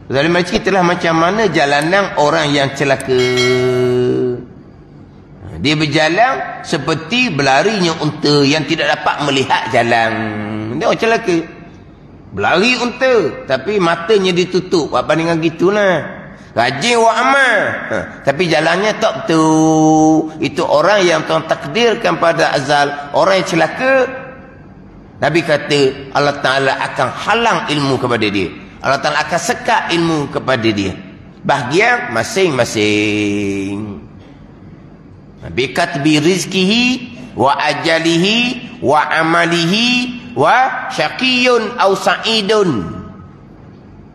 Ghazali mari ceritalah macam mana jalanan orang yang celaka. Dia berjalan seperti berlarinya unta yang tidak dapat melihat jalan. Dia orang celaka. Berlari unta, tapi matanya ditutup. Apa dengan gitulah. Rajin buat amal, tapi jalannya tak betul. Itu orang yang Tuhan takdirkan pada azal, orang yang celaka. Nabi kata Allah Ta'ala akan halang ilmu kepada dia. Allah Ta'ala akan sekat ilmu kepada dia. Bahagian masing-masing. Bikatbi rizkihi wa ajalihi wa amalihi wa syaqiyun aw sa'idun.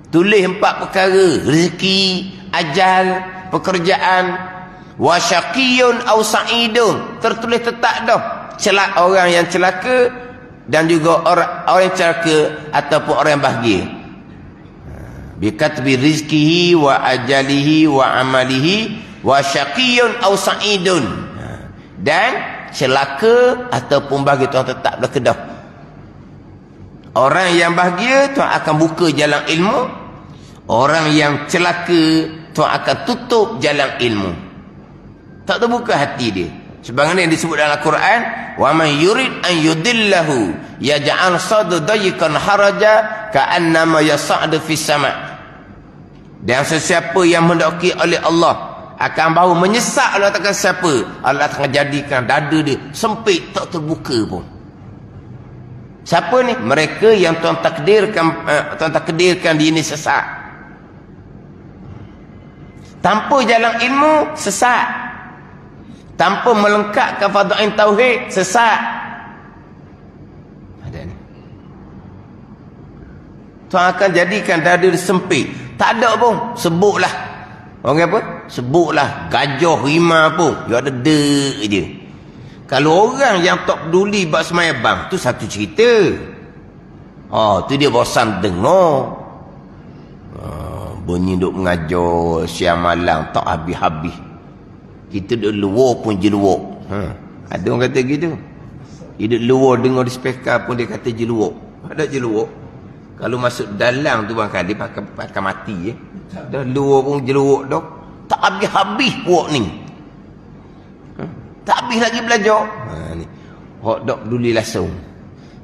Tulis 4 perkara: rezeki, ajal, pekerjaan, wa syaqiyun aw sa'idun. Tertulis tetap dah celak orang yang celaka dan juga orang yang celaka ataupun orang yang bahagia. Bikatbi rizkihi wa ajalihi wa amalihi wa syaqiyun aw sa'idun. Dan celaka ataupun bahagia Tuhan tetap dah kedah. Orang yang bahagia Tuhan akan buka jalan ilmu. Orang yang celaka Tuhan akan tutup jalan ilmu. Tak terbuka hati dia. Sebagaimana yang disebut dalam Al-Quran, wa man yurid an yudillahu yaj'al sadra dayyqan haraja ka'annama yas'adu fis sama'. Dan sesiapa yang mendaki oleh Allah akan bahu menyesak. Allah takkan siapa, Allah akan jadikan dada dia sempit, tak terbuka pun. Siapa ni? Mereka yang Tuhan takdirkan dia ni sesak. Tanpa jalan ilmu, sesat. Tanpa melengkapkan fardhu tauhid, sesat. Ada ni. Tuhan akan jadikan dada dia sempit. Tak ada pun, sebutlah. Orang apa? Sebutlah gajah, rimau pun, dia ada dek je. Kalau orang yang tak peduli bab sembahyang bang, tu satu cerita. Tu dia bosan dengar. Bunyi duk mengajar siang malam tak habis-habis. Kita duk luar pun je luar. Ada orang kata gitu. Dia duk luar dengar di speaker pun dia kata je luar. Ada je luar. Kalau masuk dalam tu bang kali pakai mati dah luar pun je luar dah. Tak habis-habis puak ni. Tak habis lagi belajar. Ni. Hak tak peduli langsung.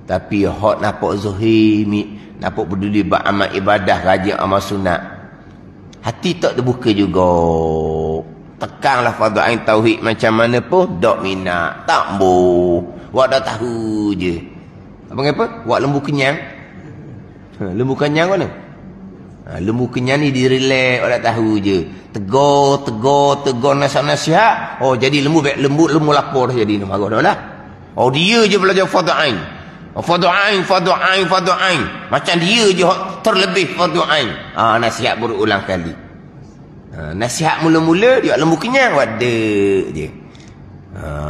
Tapi hak nampak zahir, nampak peduli buat amal ibadah, rajin amal sunat. Hati tak terbuka juga. Tekanlah fardhu ain tauhid macam mana pun tak minat, tak mbuh. Wak dah tahu je. Apa ngapa? Wak lembu kenyang. Lembu kenyang mana? Lembu kenyang ni direlax, wak dah tahu je. Tegur nasihat. Jadi lembu lapor dah jadi, marah dah lah. Dia je belajar fardhu ain. Fardhu ain. Macam dia je terlebih fardhu ain. Nasihat berulang kali. Nasihat mula-mula dia lembu kenyang, wadah je.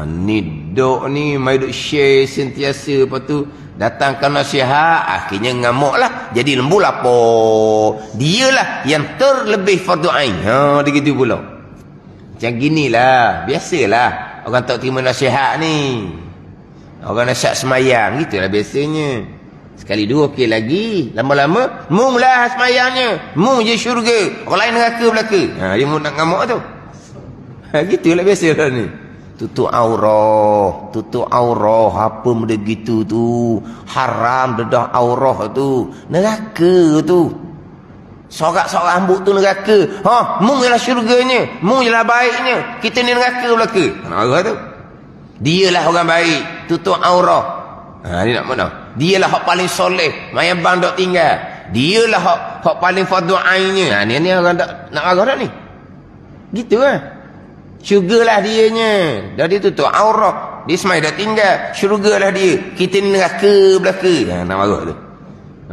Ni dok ni mai duk share sentiasa, lepas tu datangkan nasihat, akhirnya ngamuk lah, jadi lembu lapor. Dialah yang terlebih fardu ain. Dia gitu pula. Macam ginilah, biasalah orang tak terima nasihat ni. Orang nasihat semayang, gitulah biasanya. Sekali dua okey lagi, lama-lama mung lah semayangnya, mung je syurga, orang lain neraka belaka. Dia mau nak ngamuk tu. Gitulah biasalah ni. Tutup aurah, apa benda gitu tu, haram dedah aurah tu, neraka tu. Sorak-sorak rambut tu neraka. Mung ialah syurganya, mung ialah baiknya, kita ni neraka belaka. Marah tu. Dialah orang baik, tutup aurah. Dia nak mana? Dialah hak paling soleh, mayang bang dok tinggal. Dialah hak paling fardu ainnya. Ni orang nak marah dah ni. Gitu kan? Syurgalah dianya. Dah dia tutup aurah, dia semai dah tinggal. Syurgalah dia, kita ni neraka belaka. Nak marah tu.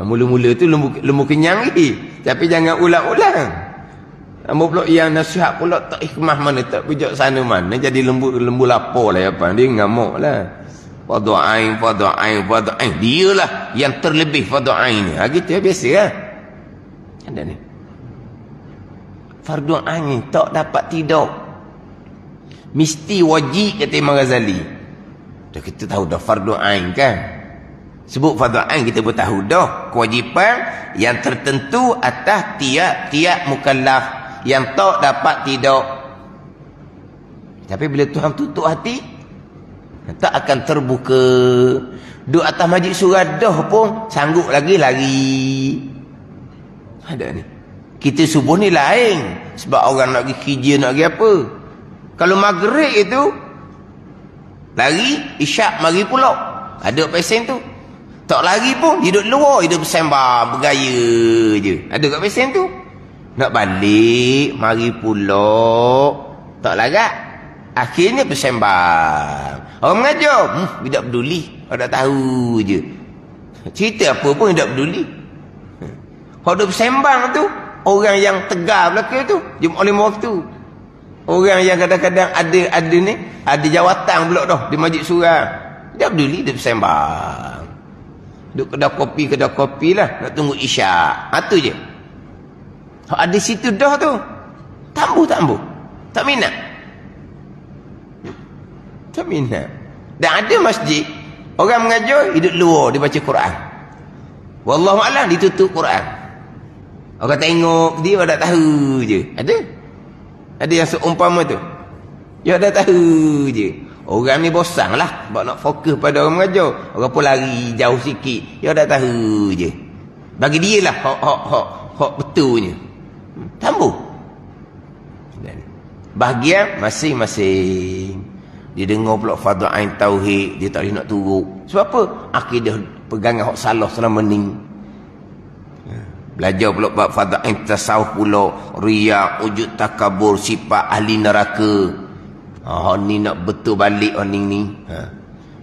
Mula-mula tu lembu kenyang ni. Tapi jangan ulang-ulang. Pula yang nasihat pula tak hikmah mana, tak bijak sana mana, jadi lembu lapor lah apa. Dia ngamuk lah. Fardu ain. Dialah yang terlebih fardu ain ni. Gitu ya, biasa lah. Ada ni. Fardu ain tak dapat tidak. Mesti wajib, kata Imam Ghazali. Dah kita tahu dah fardu ain kan. Sebut fardu ain kita pun tahu dah. Kewajipan yang tertentu atas tiap-tiap mukallaf. Yang tak dapat tidak. Tapi bila Tuhan tutup hati, tak akan terbuka. Duduk atas majlis surah dah pun sanggup lagi lari. Ada ni. Kita subuh ni lain. Sebab orang nak pergi kerja, nak pergi apa. Kalau maghrib itu lari, isyak mari pula. Ada pesen tu. Tak lari pun, hidup luar, hidup bersembang, bergaya je. Ada kat pesen tu. Nak balik, mari pula. Tak larat. Akhirnya bersembang. Orang mengajar, tidak peduli. Orang tak tahu je. Cerita apa pun tidak peduli. Kalau dia bersembang tu, orang yang tegar belakang tu, jemaah lima waktu. Orang yang kadang-kadang ada ni, ada jawatan pula dah di majlis surah. Tidak peduli, dia bersembang. Duduk kedai kopi lah. Nak tunggu isyak. Itu je. Ada situ dah tu. Tambuh. Tak minat. Tak minat. Dan ada masjid. Orang mengajar, hidup luar. Dia baca Quran. Wallahualam, ditutup Quran. Orang tengok dia, orang tak tahu je. Ada. Ada yang seumpama tu. Dia dah tahu je. Orang ni bosan lah sebab nak fokus pada orang mengajar. Orang pun lari jauh sikit. Dia dah tahu je. Bagi dia lah hak betulnya. Tambuh. Bahagian masing-masing. Dia dengar pula fardu ain tauhid, dia tak boleh nak turut. Sebab apa? Akidah pegangan hak salah selama ni. Belajar pula bab fardu ain tasawuf pula, riya, wujud takabur, sifat ahli neraka. Ni nak betul balik ni.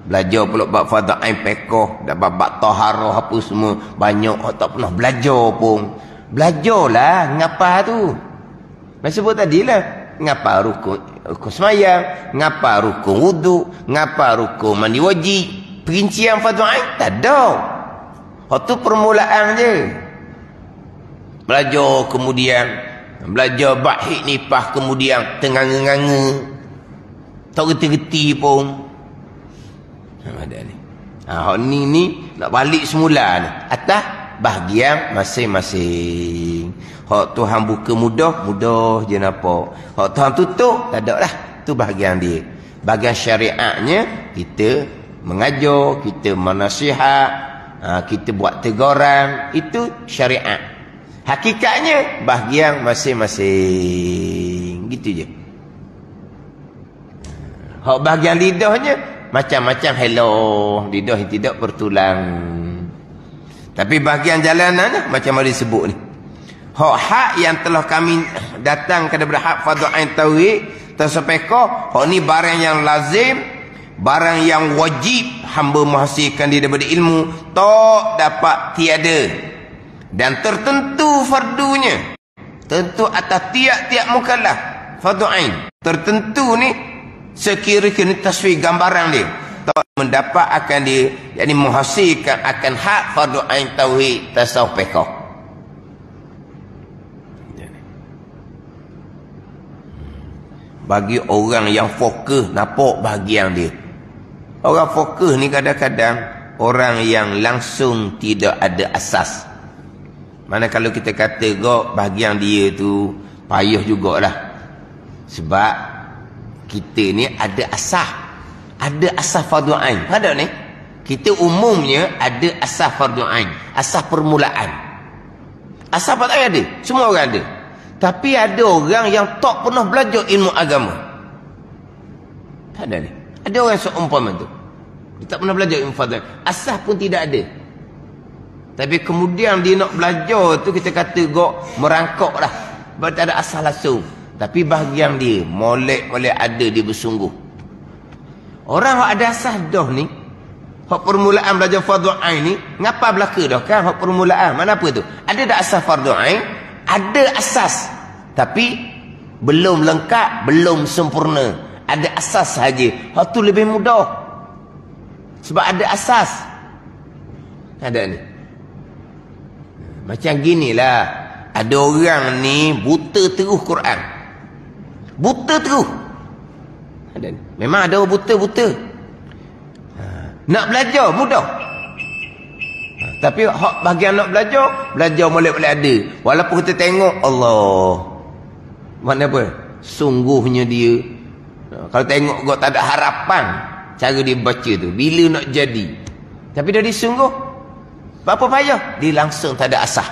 Belajar pula bab fardu ain fiqh dan bab taharah apa semua. Banyak orang tak pernah belajar pun. Belajarlah ngapa tu. Saya sebut tadilah, ngapa rukun sembahyang, ngapa rukun wudu, ngapa rukun mandi wajib. Perincian fardu ain tak ada. Tu permulaan je. Belajar kemudian belajar bahik nipah kemudian tenganga-nganga. Tak reti-reti pun. Ada ni. Ni nak balik semula ni. Atas bahagian masing-masing. Hak Tuhan buka mudah je nampak. Hak Tuhan tutup, tak ada lah. Itu bahagian dia. Bahagian syariatnya, kita mengajar, kita menasihat, kita buat teguran. Itu syariat. Hakikatnya, bahagian masing-masing. Gitu je. Hak bahagian lidahnya macam-macam hello, lidah yang tidak bertulang. Tapi bahagian jalanan macam mana disebut ni. Hak yang telah kami datang kepada hak fardu ain tauhid tersepeka, hak ni barang yang lazim, barang yang wajib hamba menghasilkan dia daripada ilmu, tak dapat tiada. Dan tertentu fardunya, tentu atas tiap-tiap mukallaf fardu ain. Tertentu ni sekira-kira taswir gambaran dia tak mendapat akan dia, yakni menghasilkan akan hak fardu ain tauhid tasawuf fiqh. Bagi orang yang fokus nampak bahagian dia. Orang fokus ni kadang-kadang orang yang langsung tidak ada asas. Mana kalau kita kata bahagian dia tu payah jugalah. Sebab kita ni ada asas. Ada asas fardu ain. Ada ni. Kita umumnya ada asas fardu ain. Asas permulaan. Asas fardu ain ada. Semua orang ada. Tapi ada orang yang tak pernah belajar ilmu agama. Tak ada ni. Ada orang yang seumpama tu. Dia tak pernah belajar ilmu fardu ain. Asas pun tidak ada. Tapi kemudian dia nak belajar tu kita kata merangkak dah. Sebab tak ada asas langsung. Tapi bahagian dia molek-molek ada dia bersungguh. Orang yang ada asas dah ni, hak permulaan belajar fardu ain ni, ngapa belaka dah kan hak permulaan? Mana apa tu? Ada dak asas fardu ain? Ada asas. Tapi belum lengkap, belum sempurna. Ada asas saja. Hak tu lebih mudah. Sebab ada asas. Ada ni. Macam ginilah. Ada orang ni buta terus Quran. Buta terus. Ada ni. Memang ada orang buta-buta. Nak belajar mudah. Tapi hak bagi anak belajar boleh-boleh ada. Walaupun kita tengok Allah. Mana apa? Sungguhnya dia. Kalau tengok kau tak ada harapan cara dia baca tu. Bila nak jadi. Tapi dah disungguh. Apa payah? Dia langsung tak ada asah.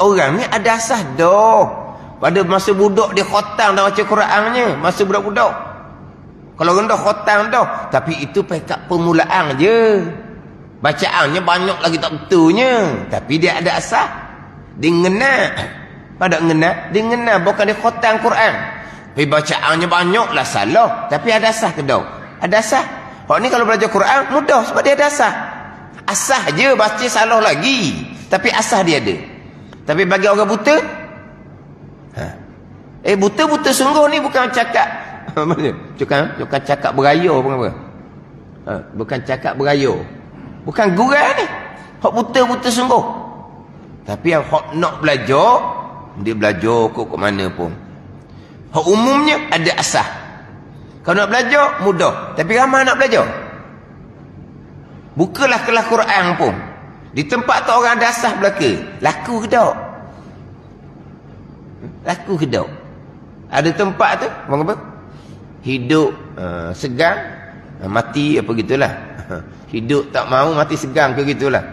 Orang ni ada asah dah. Pada masa budak dia khotang dah baca Qurannya. Masa budak-budak. Kalau rendah khotang dah. Tapi itu pekat permulaan je. Bacaannya banyak lagi tak betulnya. Tapi dia ada asah. Dia ngena. Pada ngena. Dia ngena. Bukan dia khotang Quran. Tapi bacaannya banyak lah salah. Tapi ada asah ke dah? Ada asah. Orang ni kalau belajar Quran mudah. Sebab dia ada asah. Asah je baca salah lagi. Tapi asah dia ada. Tapi bagi orang buta. Buta-buta sungguh ni bukan cakap. Bukan cakap beraya. Bukan cakap beraya. Bukan gurau ni. Hak buta-buta sungguh. Tapi yang hak nak belajar, dia belajar ke mana pun. Hak umumnya ada asah. Kalau nak belajar, mudah. Tapi ramai nak belajar. Bukalah kelas Quran pun. Di tempat tu orang ada asah belaka. Laku ke tak? Laku ke tak? Ada tempat tu, apa? Hidup segang, mati apa gitulah. Hidup tak mau, mati segang ke gitulah.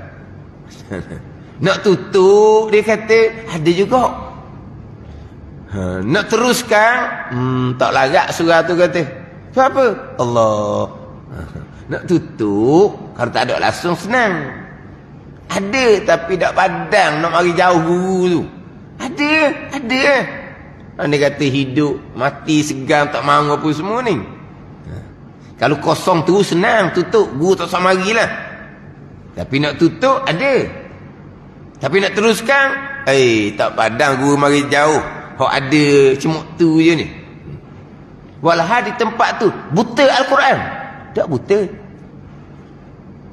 Nak tutup, dia kata, ada juga. Nak teruskan, tak larat surah tu kata. Sebab apa? Allah. Nak tutup, kalau tak ada langsung senang. Ada, tapi tak padang, nak mari jauh guru tu. Ada. Dia kata hidup, mati segang, tak mau apa semua ni. Kalau kosong tu senang tutup, guru tak sama lagi lah. Tapi nak tutup ada. Tapi nak teruskan, tak padang guru mari jauh. Hak ada cemuk tu je ni. Walhal di tempat tu buta Al-Quran. Tak buta.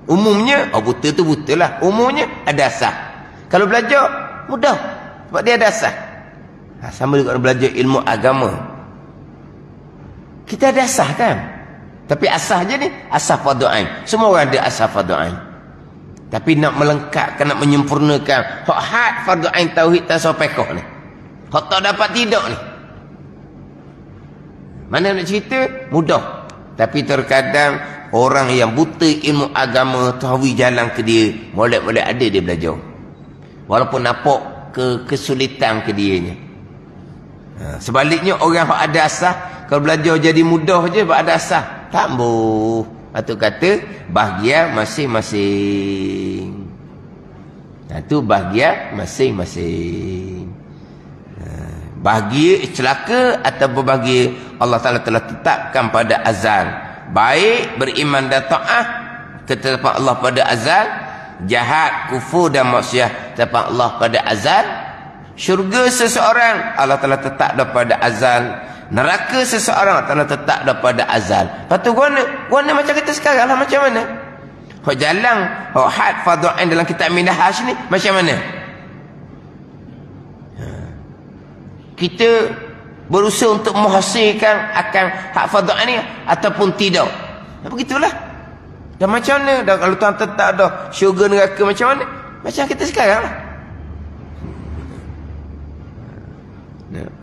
Umumnya, buta tu buta lah. Umumnya ada asah. Kalau belajar mudah sebab dia ada asah. Sama juga belajar ilmu agama. Kita ada asah kan? Tapi asah je ni, asah fardu ain. Semua orang ada asah fardu ain. Tapi nak melengkapkan, nak menyempurnakan hak had fardu ain tauhid tasawuf fiqh ni. Hak tak dapat tidak ni. Mana nak cerita? Mudah. Tapi terkadang orang yang buta ilmu agama tahu jalan ke dia, molek-molek ada dia belajar. Walaupun nampak kesulitan ke dianya. Sebaliknya orang yang ada asah, kalau belajar jadi mudah je sebab ada asah. Tak boh. Itu kata bahagia masing-masing. Itu bahagia masing-masing. Bahagia celaka atau berbahagia, Allah Ta'ala telah tetapkan pada azal. Baik beriman dan ta'ah ketetapan Allah pada azal. Jahat, kufur dan maksiat tetapkan Allah pada azal. Syurga seseorang Allah Ta'ala tetap daripada azal. Neraka seseorang Allah tetap daripada azal. Lepas tu guna macam kita sekarang lah, macam mana? Hak jalan, hak had fardu ain dalam kitab Minhaj ni macam mana? Kita berusaha untuk menghasilkan akan hak fardu ain ni ataupun tidak. Begitulah. Dan macam mana? Dan kalau Tuhan tetap dah syurga neraka macam mana? Macam kita sekarang lah.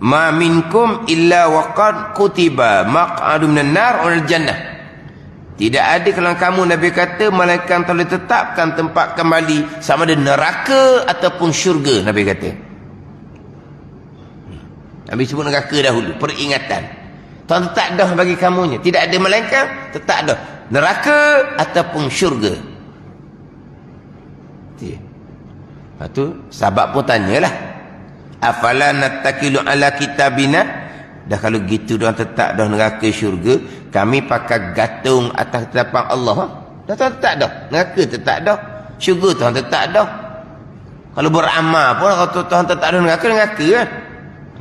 Ma minkum illa waqad kutiba maq'adu minan nar wal jannah. Tidak ada kalangan kamu, Nabi kata, malaikat telah ditetapkan tempat kembali sama ada neraka ataupun syurga, Nabi kata. Nabi sebut neraka dahulu, peringatan. Tuhan tetap dah bagi kamunya. Tidak ada malaikat, tetap dah neraka ataupun syurga. Lepas tu sahabat pun tanyalah, afala nattakilu ala kitabina. Dah kalau gitu dah tetap dah neraka syurga, kami pakai gantung atas ketetapan Allah. Dah tetap dah neraka, tetap dah syurga, Tuhan tetap dah. Kalau beramal pun kalau Tuhan tetap dah neraka kan.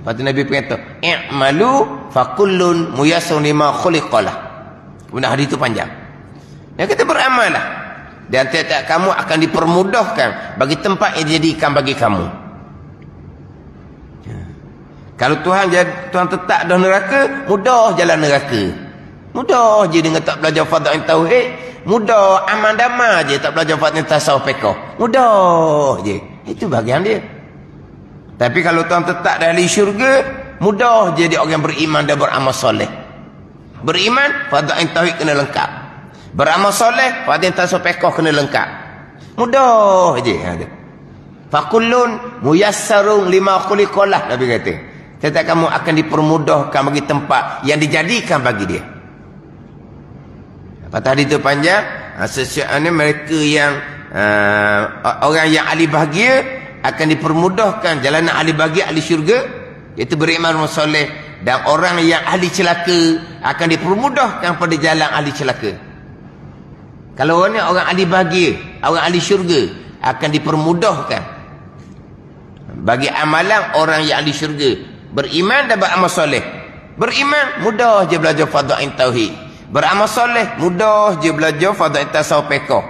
Lepas tu Nabi berkata, i'malu fakullun muyassarun lima khuliqalah. Kemudian hadis itu panjang. Yang kita beramal lah, dan tiap-tiap kamu akan dipermudahkan bagi tempat yang dijadikan bagi kamu. Kalau Tuhan tetap dah neraka, mudah jalan neraka. Mudah je dengan tak belajar fardu ain tauhid, mudah. Aman damai je tak belajar fatihah tasawuf fiqh. Mudah je. Itu bahagian dia. Tapi kalau tuan tetap dari syurga, mudah jadi orang beriman dan beramal soleh. Beriman, fardhu tauhid kena lengkap. Beramal soleh, fardhu tasawuf fiqh kena lengkap. Mudah je. Fakullun muyassarun lima khuliqalah, Nabi kata. Tetap kamu akan dipermudahkan bagi tempat yang dijadikan bagi dia. Patah itu panjang, sesuatu mereka yang orang yang ahli bahagia akan dipermudahkan jalanan ahli bahagia, ahli syurga, iaitu beriman soleh. Dan orang yang ahli celaka akan dipermudahkan pada jalan ahli celaka. Kalau orang ahli bahagia, orang ahli syurga akan dipermudahkan bagi amalan orang yang ahli syurga, beriman dan beramal soleh. Beriman mudah je belajar fardhu ain tauhid. Beramal soleh mudah je belajar fardhu ain tasawuf fiqh.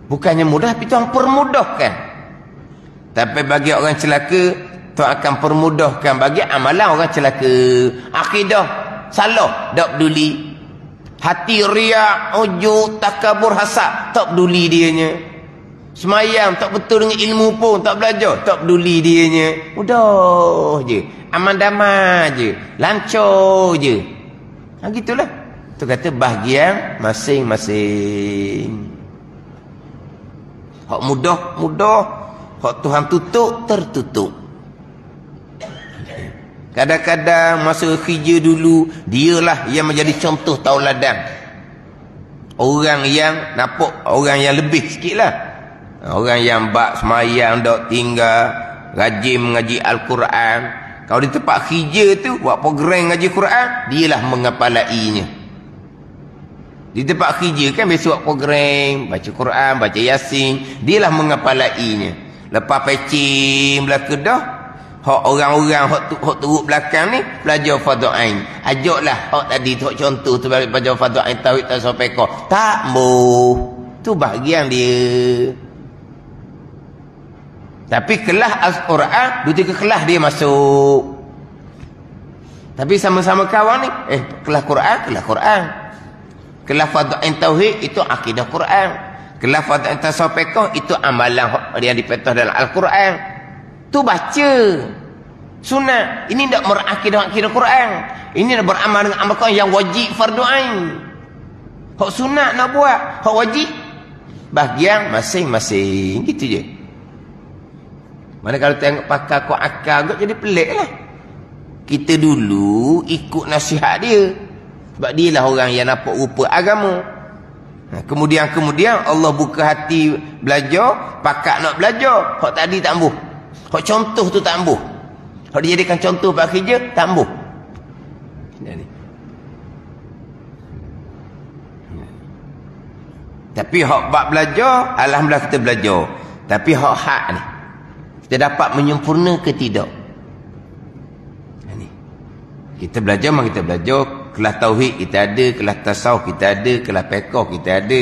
Bukannya mudah, tapi Tuhan permudahkan. Tapi bagi orang celaka, Tuhan akan permudahkan bagi amalan orang celaka. Akidah salah, tak peduli. Hati riak, ujub, takabur, hasad, tak peduli dianya. Semayang tak betul dengan ilmu pun tak belajar, tak peduli dianya. Mudah je, aman damai je, lancar je. Gitulah. Tu kata bahagian masing-masing. Hak mudah, hak Tuhan tutup, tertutup. Kadang-kadang masa kerja dulu, dialah yang menjadi contoh tauladan. Orang yang nampak, orang yang lebih sikit lah. Orang yang bak semayang, dok tinggal, rajin mengaji Al-Quran. Kalau di tempat kerja tu, buat program ngaji Quran, dialah mengapalainya. Di tempat kerja kan biasa buat program, baca Quran, baca Yasin, dialah mengapalainya. Lepas pecing belaka dah, hak orang-orang hak turut belakang ni belajar fardhu ain. Ajaklah hak tadi tu, hak contoh tu belajar fardhu ain tauhid tasawuf fiqh. Tak mau. Tu bahagian dia. Tapi kelas Al-Quran, dua-tiga kelas dia masuk. Tapi sama-sama kawan ni, kelas Quran. Kelas fardhu ain tauhid itu akidah Quran. Kelas fardhu ain tasawuf fiqh itu amalan yang dipetah dalam Al-Quran. Tu baca sunat. Ini tak merakidah Quran. Ini nak beramal dengan amal yang wajib fardhu ain. Hak sunat nak buat, hak wajib bahagian masing-masing. Gitu je. Mana kalau tengok pakar kau akal kot jadi pelik lah. Kita dulu ikut nasihat dia. Sebab dia lah orang yang nampak rupa agama. Kemudian Allah buka hati belajar, pakar nak belajar. Hak tadi tak ambuh. Hak contoh tu tak ambuh. Hak dijadikan contoh buat kerja, tak ambuh. Tapi hak bab belajar, alhamdulillah kita belajar. Tapi hak ni, kita dapat menyempurna ke tidak? Kita belajar memang kita belajar. Kelas tauhid kita ada, kelas tasawuf kita ada, kelas fiqh kita ada.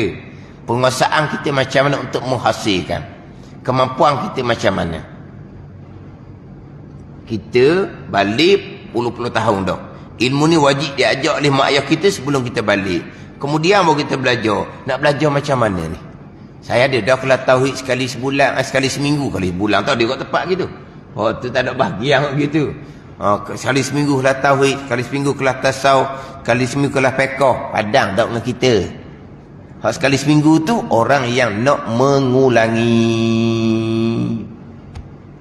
Penguasaan kita macam mana untuk menghasilkan. Kemampuan kita macam mana. Kita balik puluh-puluh tahun dah. Ilmu ni wajib diajak oleh mak ayah kita sebelum kita balik. Kemudian baru kita belajar. Nak belajar macam mana ni? Saya ada dah kelas tauhid sekali sebulan, sekali seminggu, kali sebulan tau dia kat tempat gitu. Oh tu tak ada bahagian gitu. Sekali seminggu kelas tauhid, sekali seminggu kelas tasawuf, sekali seminggu kelas fiqh. Padang tak dengan kita. Sekali seminggu tu orang yang nak mengulangi.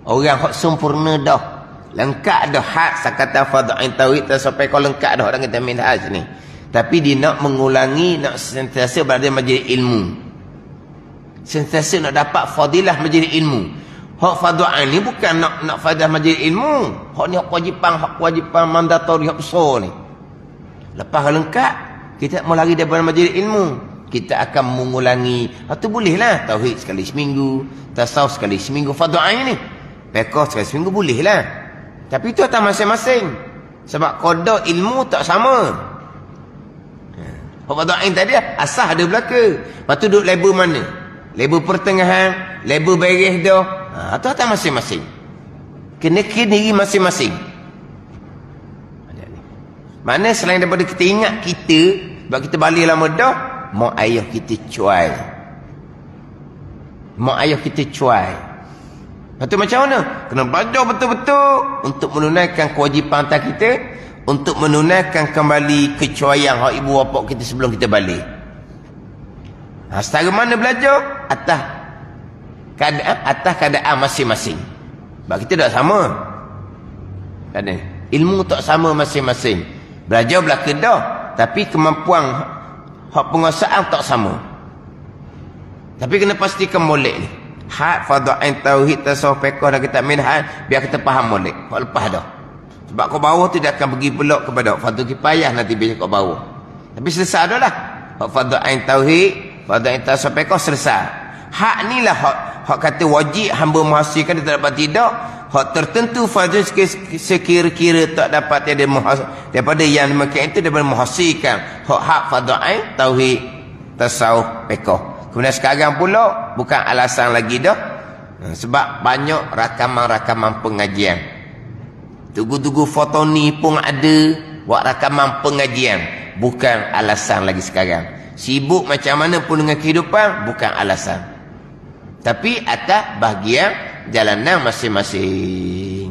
Orang hak sempurna dah. Lengkap dah hak sakata fardhu ain tauhid sampai kau lengkap dah orang kita minhaj ni. Tapi dia nak mengulangi, nak sentiasa berada majlis ilmu. Sentiasa nak dapat fadilah majlis ilmu. Hak fardhu ain ni bukan nak fadilah majlis ilmu. Hak ni hak kewajipan mandatori hak besar ni. Lepas lengkap, kita mau lari daripada majlis ilmu. Kita akan mengulangi. Tu bolehlah tauhid sekali seminggu, tasawuf sekali seminggu, fardhu ain ni. Fiqh sekali seminggu bolehlah. Tapi itu atas masing-masing. Sebab qada ilmu tak sama. Fardhu ain tadi asah ada belaka. Lepas tu duduk level mana? Level pertengahan, level beres dah. Itu atas masing-masing. Kena diri masing-masing. Mana selain daripada kita ingat kita, sebab kita balik lama dah, mak ayah kita cuai. Mak ayah kita cuai. Lepas tu macam mana? Kena belajar betul-betul untuk menunaikan kewajipan atas kita, untuk menunaikan kembali kecuaian hak ibu bapa kita sebelum kita balik. Setara mana belajar? Atas keadaan masing-masing. Sebab kita tak sama. Ilmu tak sama masing-masing. Belajar belaka dah, tapi kemampuan hak penguasaan tak sama. Tapi kena pastikan molek ni. Hak fardu ain tauhid tasawuf fiqh dah kita minhan, biar kita faham molek. Kau lepas dah. Sebab kau bawah tu dia akan pergi peluk kepada fardu kifayah nanti bila kau bawah. Tapi selesai dah lah. Hak fardu ain tauhid, fardu ain tasawuf fiqh selesai. Hak ni lah hak kata wajib hamba menghasilkan dia tak dapat tidak. Hak tertentu fardu sekira-kira tak dapat dia daripada yang demikian itu daripada menghasilkan hak fardu ain tauhid tasawuf fiqh. Kemudian sekarang pula bukan alasan lagi dah. Sebab banyak rakaman-rakaman pengajian. Tugu-tugu foto ni pun ada buat rakaman pengajian. Bukan alasan lagi sekarang. Sibuk macam mana pun dengan kehidupan bukan alasan. Tapi atas bahagian jalanan masing-masing.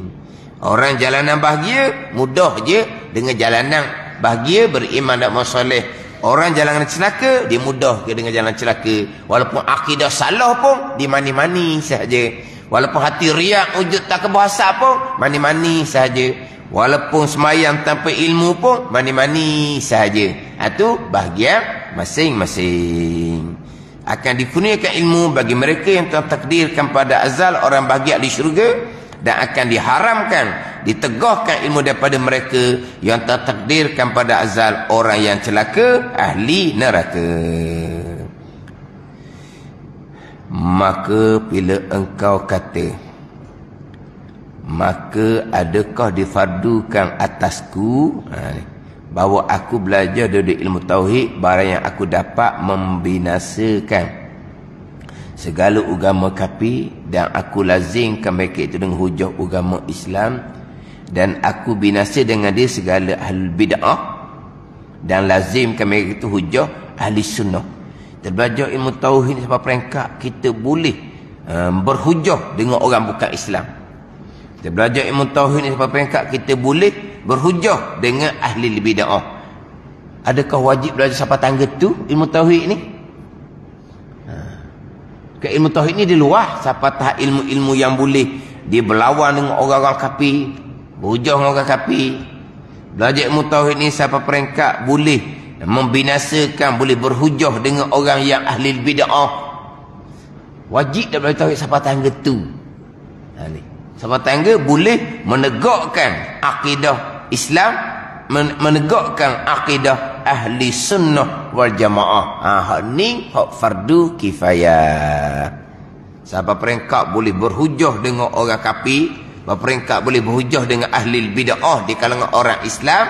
Orang jalanan bahagia mudah je dengan jalanan bahagia beriman dan masoleh. Orang jalan celaka, dia mudah ke dengan jalan celaka. Walaupun akidah salah pun, dia mani-mani sahaja. Walaupun hati riak, wujud tak kebahasa pun, mani-mani sahaja. Walaupun semayang tanpa ilmu pun, mani-mani sahaja. Itu bahagian masing-masing. Akan dikurniakan ilmu bagi mereka yang telah takdirkan pada azal orang bahagia di syurga. Dan akan diharamkan, ditegahkan ilmu daripada mereka yang tertakdirkan pada azal orang yang celaka, ahli neraka. Maka bila engkau kata, maka adakah difardukan atasku bahawa aku belajar dari ilmu tauhid, barang yang aku dapat membinasakan segala agama kafir, dan aku lazimkan mereka itu dengan hujah agama Islam, dan aku binasa dengan dia segala ahli bid'ah, dan lazimkan mereka itu hujah ahli sunnah. Kita belajar ilmu tauhid sampai peringkat kita boleh berhujah dengan orang bukan Islam. Kita belajar ilmu tauhid sampai peringkat kita boleh berhujah dengan ahli bid'ah. Adakah wajib belajar sampai tangga tu ilmu tauhid ni? Ke ilmu tauhid ni di luar siapa tahap ilmu-ilmu yang boleh dia berlawan dengan orang-orang kafir, berhujah dengan orang kafir. Belajar ilmu tauhid ni siapa peringkat boleh membinasakan, boleh berhujah dengan orang yang ahli bid'ah. Wajib dah belajar tauhid siapa tangga tu. Ni. Siapa tangga boleh menegakkan akidah Islam, menegakkan akidah ahli sunnah wal jamaah. Hak ni hak fardu kifayah. Siapa peringkat boleh berhujah dengan orang kafir, peringkat boleh berhujah dengan ahli bid'ah di kalangan orang Islam.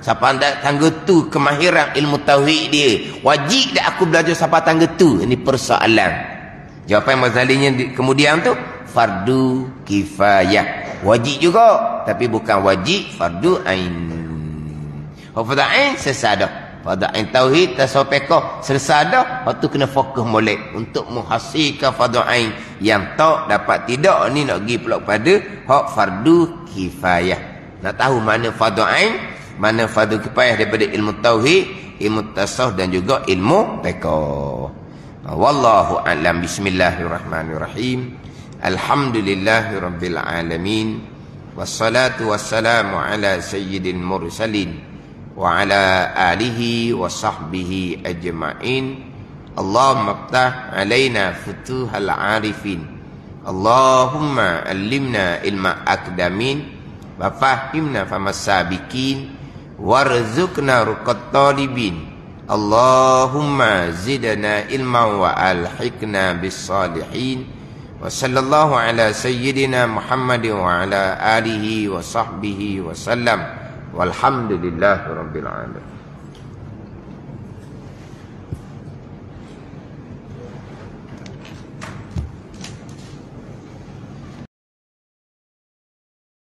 Siapa anda tangga tu kemahiran ilmu tauhid dia, wajib dah aku belajar siapa tangga tu. Ini persoalan. Jawapan mazalinya kemudian tu fardu kifayah. Wajib juga, tapi bukan wajib fardu ain. Fardu ain selesai dah. Fardu ain tauhid tasawuf fiqh selesai dah. Waktu kena fokus molek untuk menghasilkan fardu ain yang tak dapat tidak ni nak pergi pula pada hak fardu kifayah. Nak tahu mana fardu ain, mana fardu kifayah daripada ilmu tauhid, ilmu tasawuf dan juga ilmu fiqh. Wallahu a'lam. Bismillahirrahmanirrahim. Alhamdulillahirabbil alamin. Wassalatu wassalamu ala sayyidil mursalin wa ala alihi wa sahbihi ajma'in. Allahumma ftah alaina futuhal arifin. Allahumma allimna ilma akdamin wa fahimna famasabikin warzuqna ruqat talibin. Allahumma zidna ilma wa alhiqna bis salihin. Wa sallallahu ala sayyidina Muhammadin wa ala alihi wa sahbihi wa sallam. Walhamdulillahi rabbil alamin.